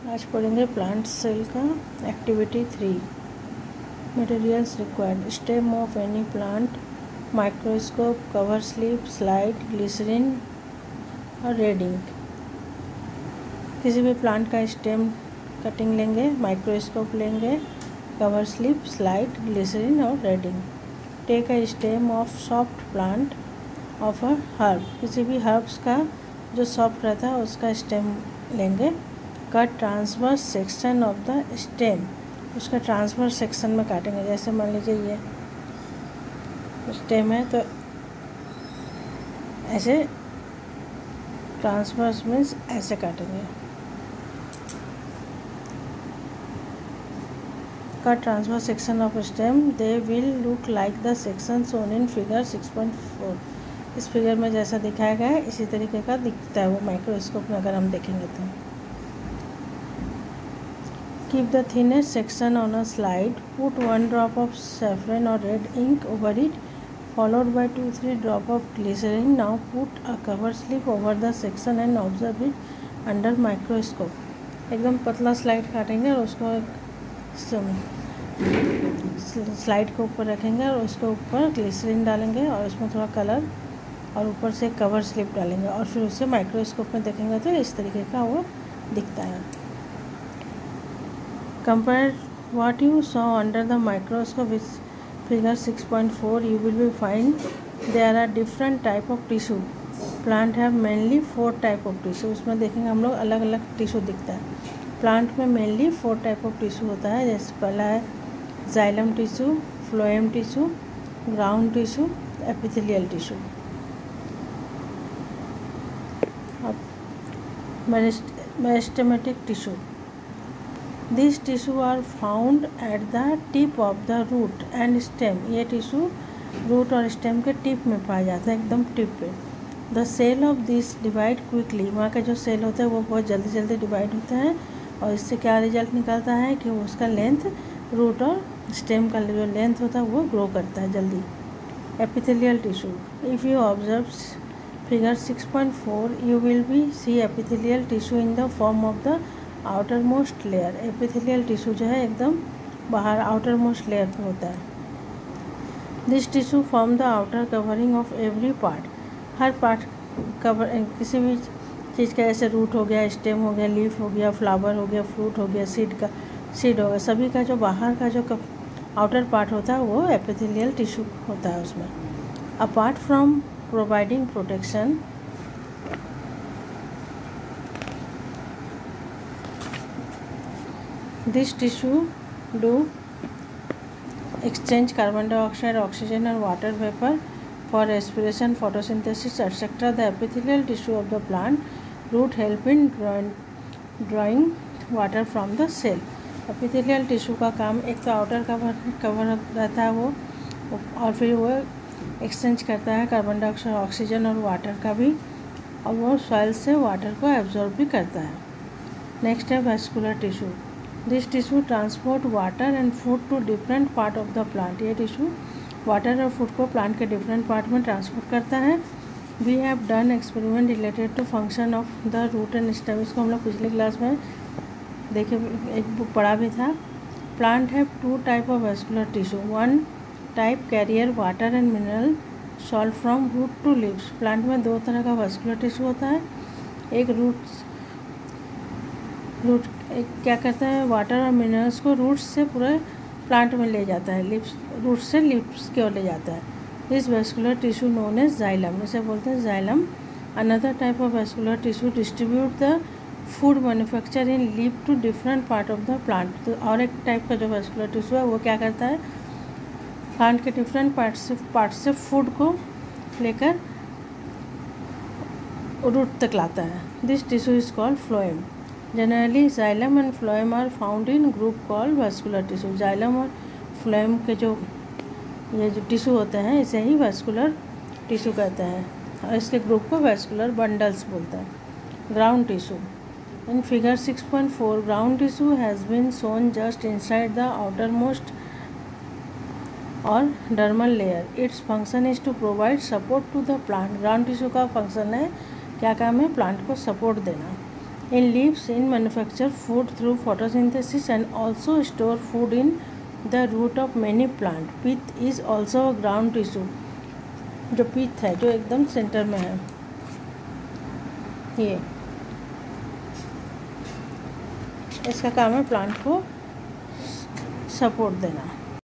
आज पढ़ेंगे plant cell का activity 3। Materials required: stem of any plant, microscope, cover slip, slide, glycerine और red ink. किसी भी प्लांट का स्टेम कटिंग लेंगे, माइक्रोस्कोप लेंगे, कवर स्लिप, स्लाइड, ग्लिसरीन और red ink. Take a stem of soft plant of a herb. किसी भी herbs का जो सॉफ्ट रहता है उसका स्टेम लेंगे। Cut transverse section of the stem, उसका ट्रांसवर्स सेक्शन में काटेंगे। जैसे मान लीजिए ये स्टेम है तो ऐसे ट्रांसवर्स मीन्स ऐसे काटेंगे। Cut transverse section of stem, they will look like the section shown in figure 6.4। इस फिगर में जैसा दिखाया गया है इसी तरीके का दिखता है वो माइक्रोस्कोप में अगर हम देखेंगे तो। Keep the thinnest section on a slide. Put 1 drop of saffron or red ink over it, followed by 2-3 drop of glycerin. Now put a cover slip over the section and observe it under microscope. एकदम पतला slide काटेंगे और उसको slide के ऊपर रखेंगे और उसके ऊपर ग्लिसरीन डालेंगे और उसमें थोड़ा कलर और ऊपर से कवर स्लिप डालेंगे और फिर उसे माइक्रोस्कोप में देखेंगे तो इस तरीके का वो दिखता है। Compare what you saw under the microscope with figure 6.4. You will be find there are different type of tissue. Plant have mainly 4 type of tissue. उसमें देखेंगे हम लोग अलग अलग टिश्यू दिखता है। प्लांट में मेनली 4 टाइप ऑफ टिश्यू होता है। जैसे पहला है xylem tissue, phloem tissue, ground tissue, epithelial tissue. अब meristematic tissue, this tissue are found at the tip of the root and stem. ये टिश्यू रूट और स्टेम के टिप में पाया जाता है, एकदम टिप पे। The cell of this divide quickly, वहाँ का जो सेल होता है वो बहुत जल्दी जल्दी डिवाइड होता है और इससे क्या रिजल्ट निकलता है कि उसका लेंथ रूट और स्टेम का जो लेंथ होता है वो ग्रो करता है जल्दी। Epithelial tissue, if you observe figure 6.4 you will be see epithelial tissue in the form of the outermost layer. Epithelial tissue जो है एकदम बाहर आउटर मोस्ट लेयर पर होता है। This tissue form the outer covering of every part. Her part cover किसी भी चीज़ का, जैसे रूट हो गया, स्टेम हो गया, लीफ हो गया, फ्लावर हो गया, फ्रूट हो गया, सीड हो गया, सभी का जो बाहर का जो आउटर पार्ट होता है वो एपिथेलियल टिश्यू होता है उसमें। Apart from providing protection, this tissue do exchange carbon dioxide, oxygen and water vapor for respiration, photosynthesis etc. The epithelial tissue of the plant root help in drawing water from the cell. epithelial tissue का काम एक तो outer cover रहता है वो, और फिर वो एक्सचेंज करता है कार्बन डाइऑक्साइड, ऑक्सीजन और वाटर का भी, और वो सॉइल से वाटर को एब्जॉर्ब भी करता है। नेक्स्ट है vascular tissue, this tissue transport water and food to different part of the plant. ये टिश्यू वाटर और फूड को प्लांट के डिफरेंट पार्ट में ट्रांसपोर्ट करता है। We have done experiment related to function of the root and stem. इसको हम लोग पिछले क्लास में देखे, एक बुक पढ़ा भी था। Plant have 2 type of vascular tissue. 1 type carrier water and mineral salt from root to leaves. Plant में 2 तरह का वेस्कुलर टिश्यू होता है। एक रूट एक क्या करता है, वाटर और मिनरल्स को रूट्स से पूरे प्लांट में ले जाता है, लिप्स रूट से लिप्स की ओर ले जाता है। This vascular tissue known as xylem, इसे बोलते हैं xylem. Another type of vascular tissue distribute the food manufacture in leaf to different part of the plant. तो और एक टाइप का जो वेस्कुलर टिश्यू है वो क्या करता है, प्लांट के डिफरेंट पार्ट से फूड को लेकर रूट तक लाता है। This tissue is called phloem. Generally, xylem and phloem are found in group called vascular tissue. Xylem और phloem के जो ये जो टिश्यू होते हैं इसे ही vascular टिश्यू कहते हैं और इसके ग्रुप को vascular bundles बोलते हैं। Ground tissue. In figure 6.4, ground tissue has been shown just inside the outermost or dermal layer. Its function is to provide support to the plant. Ground tissue का function है, क्या काम है, plant को support देना। In leaves in manufacture food through photosynthesis and also store food in the root of many plant. Pith is also a ground tissue. जो pith है जो एकदम सेंटर में है, ये इसका काम है प्लांट को सपोर्ट देना।